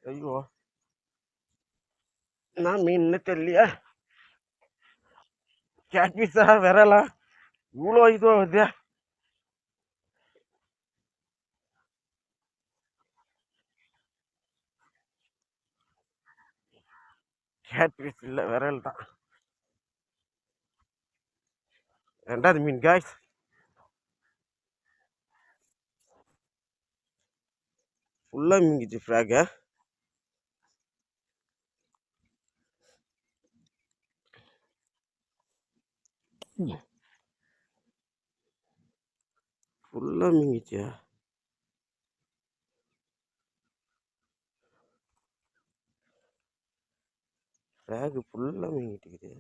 ஐயோ நான் மீன் தெரியலையா கேட்பீஸா விரலா இவ்வளோ இதுவா வருது கேட்பீஸ் இல்லை விரல் தான் ரெண்டாவது மீன் காய்ஸ் ஃபுல்லாக மீங்கிச்சு ஃப்ராக ஃபுல்லாக மீங்கிச்சியா ஃப்ராகு ஃபுல்லாக மீங்கிட்டு இருக்குது